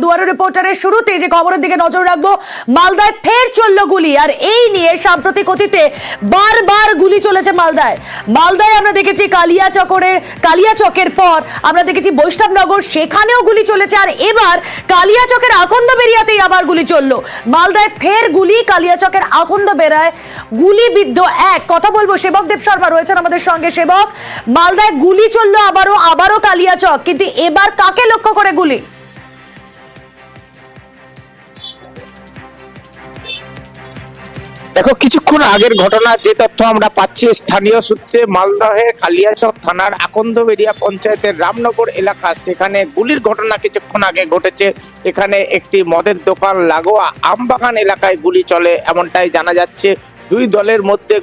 দুয়ারে রিপোর্টারের শুরুতে যে খবরের দিকে নজর রাখবো, মালদায় ফের চলল গুলি। আর এই নিয়ে সাম্প্রতিক অতীতে বারবার গুলি চলেছে মালদায় আমরা দেখেছি কালিয়াচকের পর আমরা দেখেছি বৈষ্ণবনগর, সেখানেও গুলি চলেছে। আর এবার কালিয়াচকের আকন্দবেড়িয়াতেই আবার গুলি চললো। মালদায় ফের গুলি, কালিয়াচকের আকন্দবেড়ায় গুলিবিদ্ধ এক। কথা বলবো, সেবক দেব শর্মা রয়েছেন আমাদের সঙ্গে। সেবক, মালদায় গুলি চললো আবারও কালিয়াচক, কিন্তু এবার কাকে লক্ষ্য করে গুলি? দেখো, কিছুক্ষণ আগের ঘটনা যে তথ্য আমরা পাচ্ছি স্থানীয় সূত্রে, মালদহের কালিয়াচক থানার আকন্দবেড়িয়া পঞ্চায়েতের রামনগর এলাকা, সেখানে গুলির ঘটনা কিছুক্ষণ আগে ঘটেছে। এখানে একটি মদের দোকান লাগোয়া আমবাগান এলাকায় গুলি চলে, এমনটাই জানা যাচ্ছে। দুই দলের মধ্যে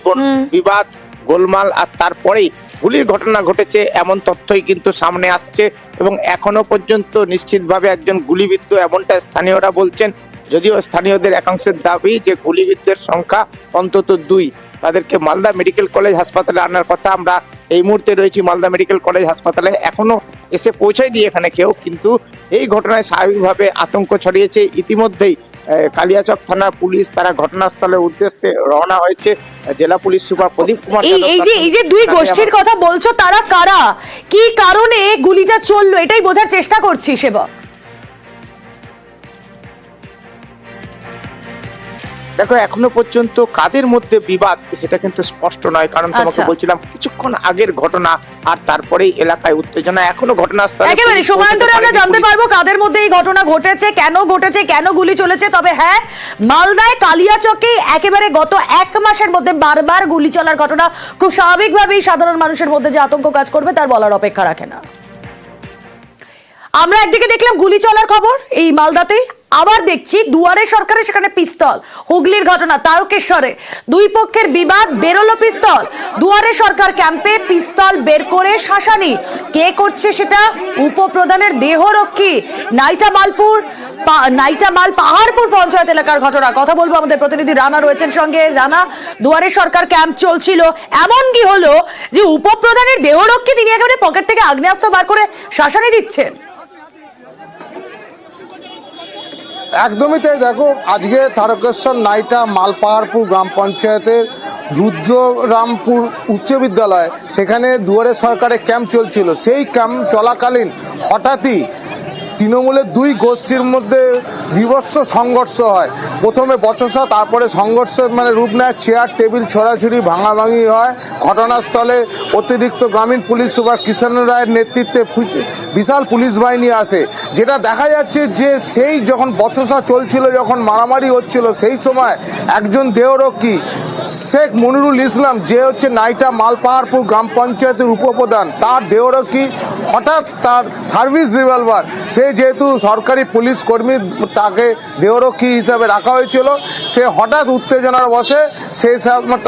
বিবাদ, গোলমাল, আর তারপরেই গুলির ঘটনা ঘটেছে এমন তথ্যই কিন্তু সামনে আসছে। এবং এখনো পর্যন্ত নিশ্চিতভাবে একজন গুলিবিদ্ধ, এমনটা স্থানীয়রা বলছেন। যদিও স্থানীয়দের একাংশের দাবি যে গুলিবিদ্ধের সংখ্যা অন্তত 2। তাদেরকে মালদা মেডিকেল কলেজ হাসপাতালে আনার কথা। আমরা এই মুহূর্তে রয়েছি মালদা মেডিকেল কলেজ হাসপাতালে, এখনো এসে পৌঁছায়নি এখানে কেউ, কিন্তু এই ঘটনায় স্বাভাবিকভাবে আতঙ্ক ছড়িয়েছে। ইতিমধ্যেই কালিয়াচক থানার পুলিশ তারা ঘটনাস্থলের উদ্দেশ্যে রওনা হয়েছে। জেলা পুলিশ সুপার প্রদীপ কুমার, এই যে দুই গোষ্ঠীর কথা বলছো, তারা কারা, কি কারণে গুলিটা চললো, এটাই বোঝার চেষ্টা করছি সেবক। দেখো, এখনো পর্যন্ত কাদের মধ্যে বিবাদ সেটা কিন্তু স্পষ্ট নয়, কারণ তোমাকে বলছিলাম কিছুক্ষণ আগের ঘটনা, আর তারপরেই এলাকায় উত্তেজনা। এখনো ঘটনাস্থলে একেবারে সময়ান্তরে আমরা জানতে পারবো কাদের মধ্যে এই ঘটনা ঘটেছে, কেন গুলি চলেছে। তবে হ্যাঁ, মালদায় কালিয়াচকে একেবারে গত 1 মাসের মধ্যে বারবার গুলি চলার ঘটনা খুব স্বাভাবিকভাবেই সাধারণ মানুষের মধ্যে যে আতঙ্ক কাজ করবে তার বলার অপেক্ষা রাখে না। আমরা একদিকে দেখলাম গুলি চলার খবর এই মালদাতেই, আবার দেখছি দুয়ারে সরকারের সেখানে পিস্তল। হুগলির ঘটনা তারকেশ্বরে, দুই পক্ষের বিবাদ, বেরোলো পিস্তল। দুয়ারে সরকার ক্যাম্পে পিস্তল বের করে শাসানি। কে করছে সেটা? উপপ্রধানের দেহরক্ষী। নাইটামাল পাহাড়পুর পঞ্চায়েত এলাকার ঘটনা। কথা বলবো, আমাদের প্রতিনিধি রানা রয়েছেন সঙ্গে। রানা, দুয়ারে সরকার ক্যাম্প চলছিল, এমন কি হলো যে উপপ্রধানের দেহরক্ষী তিনি একেবারে পকেট থেকে আগ্নেয়াস্ত্র বার করে শাসানি দিচ্ছেন? একদমই তাই। দেখো, আজকে তারকেশ্বর নাইটা মালপাহাড়পুর গ্রাম পঞ্চায়েতের রুদ্ররামপুর উচ্চ বিদ্যালয়, সেখানে দুয়ারে সরকারের ক্যাম্প চলছিল। সেই ক্যাম্প চলাকালীন হঠাৎই তৃণমূলের 2 গোষ্ঠীর মধ্যে বিভৎস সংঘর্ষ হয়। প্রথমে বচসা, তারপরে সংঘর্ষের রূপ নেয়, চেয়ার টেবিল ছোড়াছুড়ি ভাঙাভাঙি হয়। ঘটনাস্থলে অতিরিক্ত গ্রামীণ পুলিশ সুপার কিষণ রায়ের নেতৃত্বে বিশাল পুলিশ বাহিনী আসে। যেটা দেখা যাচ্ছে যে সেই যখন বচসা চলছিল, যখন মারামারি হচ্ছিল, সেই সময় একজন দেহরক্ষী শেখ মনিরুল ইসলাম, যে হচ্ছে নাইটা মালপাহাড়পুর গ্রাম পঞ্চায়েতের উপপ্রধান, তার দেহরক্ষী হঠাৎ তার সার্ভিস রিভলভার, সে যেহেতু সরকারি পুলিশ কর্মী, তাকে দেহরক্ষী হিসাবে রাখা হয়েছিল, সে হঠাৎ উত্তেজনার বসে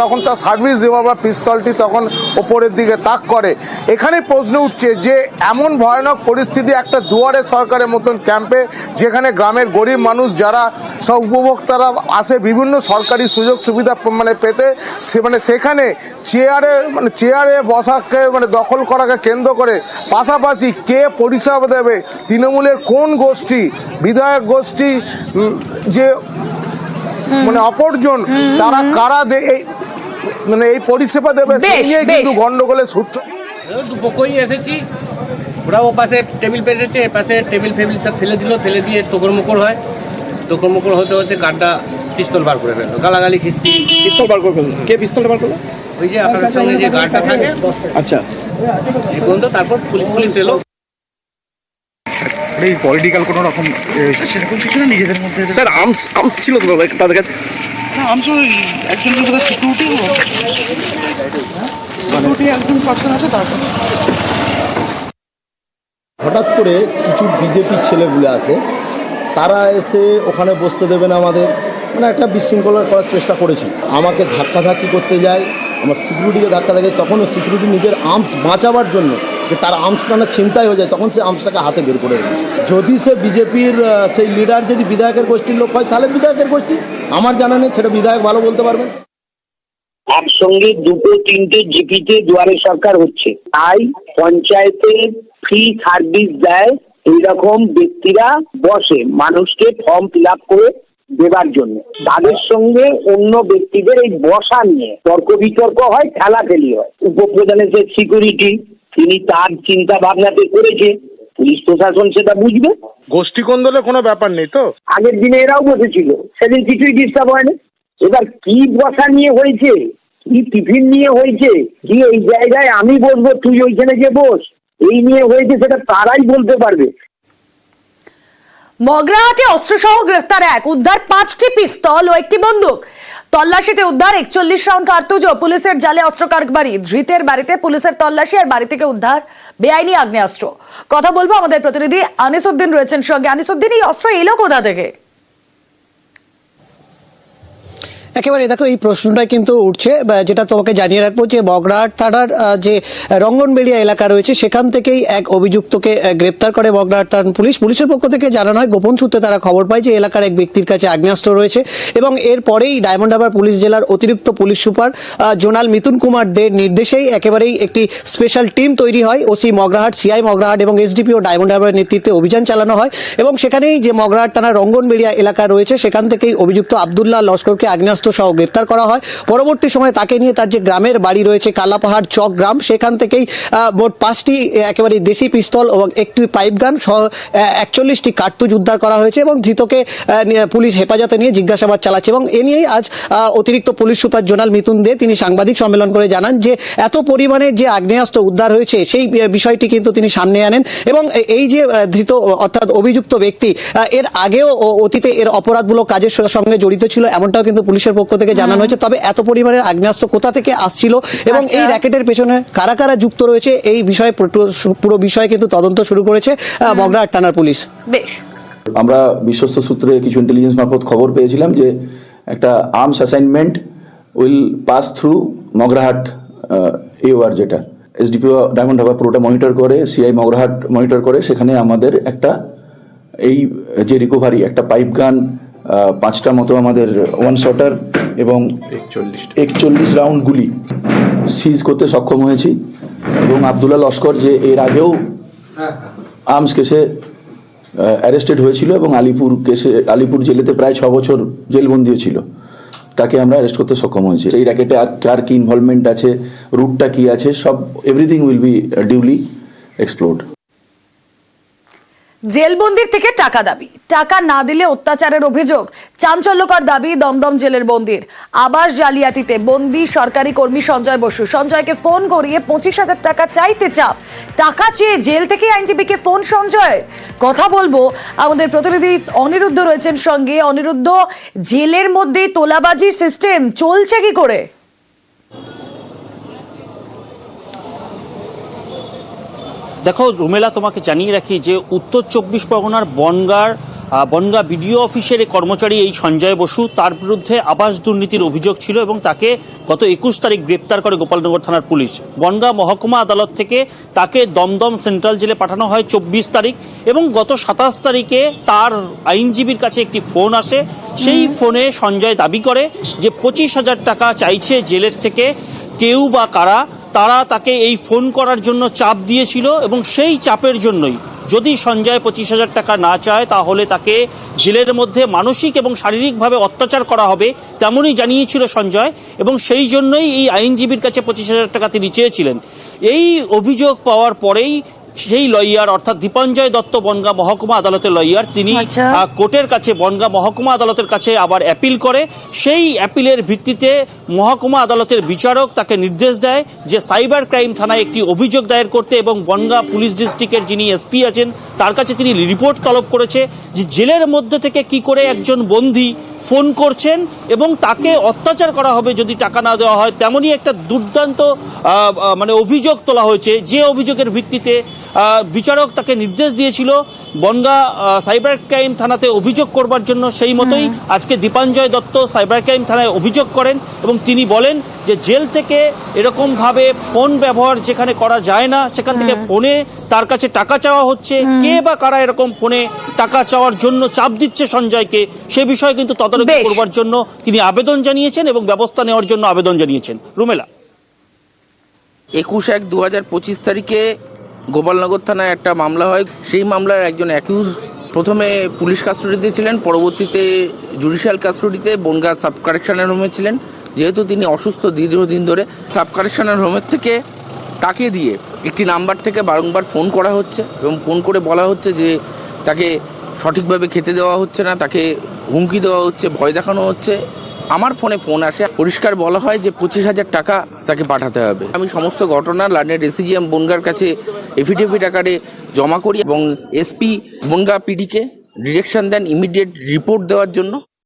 তখন তার সার্ভিস রিভলভার পিস্তলটি তখন ওপরের দিকে তাক করে। এখানে প্রশ্ন উঠছে যে এমন ভয়ানক পরিস্থিতি একটা দুয়ারে সরকারের মতন ক্যাম্পে, যেখানে গ্রামের গরিব মানুষ যারা সব উপভোক্তারা আসে বিভিন্ন সরকারি সুযোগ সুবিধা পেতে, সেখানে চেয়ারে বসাকে দখল করাকে কেন্দ্র করে পাশাপাশি কে পরিষেবা দেবে, তৃণমূলের কোন গোষ্ঠী, বিধায়ক গোষ্ঠী যে অপরজন, তারা কারা এই পরিষেবা দেবে, সেই নিয়ে কিন্তু গন্ডগোলের সূত্র। দুপক্ষই এসেছি, ওরা ও পাশে টেবিল পেটেছে, এ পাশে টেবিল সব ফেলে দিয়ে তোকরমুকর হয়। তোকরমুকর হতে হতে গার্ডটা পিস্তল বার করে ফেললো, গালাগালি খিস্তি। পিস্তল বার করে ফেললো? কে পিস্তলটা বার করলো? ওই যে আপনাদের সঙ্গে যে গার্ডটা থাকে। আচ্ছা, এই পর্যন্ত তারপর পুলিশ এলো। এই পলিটিক্যাল কোনো রকম সেরকম কিছু না, নিজেদের মধ্যে। স্যার, আর্মস ছিল তো তাদের কাছে? না, আর্মস একজন সিকিউরিটি একজন পার্সন আছে। তারপর হঠাৎ করে কিছু বিজেপির ছেলেগুলো আসে, তারা এসে ওখানে বসতে দেবে না আমাদের, একটা বিশৃঙ্খলা করার চেষ্টা করেছিল। আমাকে ধাক্কাধাক্কি করতে যায়, আমার সিকিউরিটিকে ধাক্কা দেয়। তখনও সিকিউরিটি নিজের আর্মস বাঁচাবার জন্য, যে তার আর্মসটা না ছিনতাই হয়ে যায়, তখন সে আর্মসটাকে হাতে বের করে রেখেছে। যদি সে বিজেপির সেই লিডার যদি বিধায়কের গোষ্ঠীর লোক হয়, তাহলে বিধায়কের গোষ্ঠী, আমার জানা নেই, সেটা বিধায়ক ভালো বলতে পারবেন। একসঙ্গে 2-3টে জিপিতে দুয়ারে সরকার হচ্ছে, তাই পঞ্চায়েতে ফ্রি সার্ভিস দেয় এইরকম ব্যক্তিরা বসে মানুষকে ফর্ম ফিল আপ করে দেবার জন্য। তাদের সঙ্গে অন্য ব্যক্তিদের এই বসা নিয়ে তর্ক বিতর্ক হয়, ঠেলাঠেলি হয়। উপপ্রধানের যে সিকিউরিটি, তিনি তার চিন্তা ভাবনাতে করেছে, পুলিশ প্রশাসন সেটা বুঝবে। গোষ্ঠী কোন্দলের কোনো ব্যাপার নেই তো? আগের দিনে এরাও বসেছিল, সেদিন কিছুই ডিস্টার্ব হয়নি। এবার কি বসা নিয়ে হয়েছে, কি টিফিন নিয়ে হয়েছে, কি এই জায়গায় আমি বসবো তুই ওইখানে গিয়ে বস, এই নিয়ে হয়েছে, সেটা তারাই বলতে পারবে। মগরাহাটে অস্ত্রসহ গ্রেফতার এক, উদ্ধার 5টি পিস্তল ও একটি বন্দুক। তল্লাশিতে উদ্ধার 41 রাউন্ড কার্তুজ ও পুলিশের জালে অস্ত্র কারবারি। ধৃতের বাড়িতে পুলিশের তল্লাশি আর বাড়ি থেকে উদ্ধার বেআইনি আগ্নেয়াস্ত্র। কথা বলবো আমাদের প্রতিনিধি আনিসউদ্দিন রয়েছেন সঙ্গে। আনিসউদ্দিন, এই অস্ত্র এলো কোথা থেকে? একেবারে দেখো, এই প্রশ্নটাই কিন্তু উঠছে, যেটা তোমাকে জানিয়ে রাখবো যে মগরাহাট থানার যে রঙ্গনবেড়িয়া এলাকা রয়েছে সেখান থেকেই এক অভিযুক্তকে গ্রেপ্তার করে মগরাহাট থানা পুলিশ। পুলিশের পক্ষ থেকে জানানো হয়, গোপন সূত্রে তারা খবর পায় যে এলাকার এক ব্যক্তির কাছে আগ্নেয়াস্ত্র রয়েছে এবং এরপরেই ডায়মন্ড হারবার পুলিশ জেলার অতিরিক্ত পুলিশ সুপার জোনাল মিথুন কুমার দের নির্দেশেই একেবারেই একটি স্পেশাল টিম তৈরি হয়। ওসি মগরাহাট, সিআই মগরাহাট এবং এসডিপিও ডায়মন্ড হারবারের নেতৃত্বে অভিযান চালানো হয় এবং সেখানেই যে মগরাহাট থানার রঙ্গনবেড়িয়া এলাকা রয়েছে সেখান থেকেই অভিযুক্ত আব্দুল্লাহ লস্করকে আগ্নেয়াস্ত্র সহ গ্রেপ্তার করা হয়। পরবর্তী সময়ে তাকে নিয়ে তার যে গ্রামের বাড়ি রয়েছে কালাপাহাড় চক গ্রাম, সেখান থেকেই মোট 5টি একেবারে দেশি পিস্তল এবং একটি পাইপ গান সহ 41টি কার্তুজ উদ্ধার করা হয়েছে এবং ধৃতকে পুলিশ হেফাজতে নিয়ে জিজ্ঞাসাবাদ চালাচ্ছে। এবং এ নিয়েই আজ অতিরিক্ত পুলিশ সুপার জোনাল মিথুন দে তিনি সাংবাদিক সম্মেলন করে জানান যে এত পরিমাণে যে আগ্নেয়াস্ত্র উদ্ধার হয়েছে সেই বিষয়টি কিন্তু তিনি সামনে আনেন এবং এই যে ধৃত অর্থাৎ অভিযুক্ত ব্যক্তি এর আগেও অতীতে এর অপরাধমূলক কাজের সঙ্গে জড়িত ছিল এমনটাও কিন্তু পুলিশের পক্ষ থেকে জানানো হয়েছে। তবে এত পরিমাণের আগ্নেয়াস্ত্র কোথা থেকে আসছিল এবং এই র্যাকেটের পেছনে কারা কারা যুক্ত রয়েছে এই বিষয়ে পুরো বিষয়ে কিন্তু তদন্ত শুরু করেছে মগরাহাট থানার পুলিশ। বেশ, আমরা বিশ্বস্ত সূত্রে কিছু ইন্টেলিজেন্স মারফত খবর পেয়েছিলাম যে একটা arms assignment will pass through Magrahat AOR, যেটা এসডিপিও ডায়মন্ড হারবার পুরোটা মনিটর করে, সিআই মগরাহাট মনিটর করে। সেখানে আমাদের একটা এই যে রিকভারি, একটা পাইপ গান, 5টা মতো আমাদের ওয়ান শটার এবং 41 রাউন্ড গুলি সিজ করতে সক্ষম হয়েছি। এবং আব্দুল্লাহ লস্কর যে এর আগেও আর্মস কেসে অ্যারেস্টেড হয়েছিল এবং আলিপুর জেলেতে প্রায় 6 বছর জেলবন্দিও ছিল, তাকে আমরা অ্যারেস্ট করতে সক্ষম হয়েছি। এই র্যাকেটে আর কার কি ইনভলভমেন্ট আছে, রুটটা কি আছে, সব everything will be duly explored. জেলবন্দির থেকে টাকা দাবি, টাকা না দিলে অত্যাচারের অভিযোগ, চাঞ্চল্যকর দাবি দমদম জেলের বন্দির। আবাস জালিয়াতিতে বন্দি সরকারি কর্মী সঞ্জয় বসু, সঞ্জয়কে ফোন করিয়ে 25,000 টাকা চাইতে চাপ, টাকা চেয়ে জেল থেকে আইনজীবীকে ফোন সঞ্জয়। কথা বলবো আমাদের প্রতিনিধি অনিরুদ্ধ রয়েছেন সঙ্গে। অনিরুদ্ধ, জেলের মধ্যে তোলাবাজির সিস্টেম চলছে কি করে? দেখো রুমেলা, তোমাকে জানিয়ে রাখি যে উত্তর 24 পরগনার বনগা বিডিও অফিসের কর্মচারী এই সঞ্জয় বসু, তার বিরুদ্ধে আবাস দুর্নীতির অভিযোগ ছিল এবং তাকে গত 21 তারিখ গ্রেপ্তার করে গোপালনগর থানার পুলিশ। বনগা মহকুমা আদালত থেকে তাকে দমদম সেন্ট্রাল জেলে পাঠানো হয় 24 তারিখ এবং গত 27 তারিখে তার আইনজীবীর কাছে একটি ফোন আসে। সেই ফোনে সঞ্জয় দাবি করে যে 25,000 টাকা চাইছে জেলের থেকে কেউ বা কারা, তারা তাকে এই ফোন করার জন্য চাপ দিয়েছিল এবং সেই চাপের জন্যই যদি সঞ্জয় 25,000 টাকা না চায় তাহলে তাকে জেলের মধ্যে মানসিক এবং শারীরিকভাবে অত্যাচার করা হবে, তেমনই জানিয়েছিল সঞ্জয় এবং সেই জন্যই এই আইনজীবীর কাছে 25,000 টাকা তিনি চেয়েছিলেন। এই অভিযোগ পাওয়ার পরেই সেই লয়ার অর্থাৎ দীপঞ্জয় দত্ত বনগা মহকুমা আদালতের লয়ার, তিনি কোর্টের কাছে বনগা মহকুমা আদালতের কাছে আবার অ্যাপিল করে। সেই অ্যাপিলের ভিত্তিতে মহকুমা আদালতের বিচারক তাকে নির্দেশ দেয় যে সাইবার ক্রাইম থানায় একটি অভিযোগ দায়ের করতে এবং বনগা পুলিশ ডিস্ট্রিক্টের যিনি এসপি আছেন তার কাছে তিনি রিপোর্ট তলব করেছে যে জেলের মধ্যে থেকে কি করে একজন বন্দী ফোন করছেন এবং তাকে অত্যাচার করা হবে যদি টাকা না দেওয়া হয়। তেমনই একটা দুর্দান্ত অভিযোগ তোলা হয়েছে, যে অভিযোগের ভিত্তিতে বিচারক তাকে নির্দেশ দিয়েছিল বনগা সাইবার ক্রাইম থানাতে অভিযোগ করবার জন্য। সেই মতোই আজকে দীপাঞ্জয় দত্ত সাইবার ক্রাইম থানায় অভিযোগ করেন এবং তিনি বলেন যে জেল থেকে এরকমভাবে ফোন ব্যবহার যেখানে করা যায় না সেখান থেকে ফোনে তার কাছে টাকা চাওয়া হচ্ছে, কে বা কারা এরকম ফোনে টাকা চাওয়ার জন্য চাপ দিচ্ছে সঞ্জয়কে, সে বিষয়ে কিন্তু তদারকি করবার জন্য তিনি আবেদন জানিয়েছেন এবং ব্যবস্থা নেওয়ার জন্য আবেদন জানিয়েছেন। রুমেলা, 21/1/2025 তারিখে গোপালনগর থানায় একটা মামলা হয়, সেই মামলার একজন অ্যাকিউজ প্রথমে পুলিশ কাস্টডিতে ছিলেন, পরবর্তীতে জুডিশিয়াল কাস্টডিতে বনগাঁ সাব কারেকশনাল হোমে ছিলেন। যেহেতু তিনি অসুস্থ দীর্ঘদিন ধরে, সাব কারেকশনাল হোমের থেকে তাকে দিয়ে একটি নাম্বার থেকে বারংবার ফোন করা হচ্ছে এবং ফোন করে বলা হচ্ছে যে তাকে সঠিকভাবে খেতে দেওয়া হচ্ছে না, তাকে হুমকি দেওয়া হচ্ছে, ভয় দেখানো হচ্ছে। আমার ফোন আসে, পরিষ্কার বলা হয় যে 25,000 টাকা তাকে পাঠাতে হবে। আমি সমস্ত ঘটনা লার্নের এসিজিএম বনগাঁর কাছে এফিডেভিট আকারে জমা করি এবং এসপি বনগাঁ পিডিকে ডিরেকশন দেন ইমিডিয়েট রিপোর্ট দেওয়ার জন্য।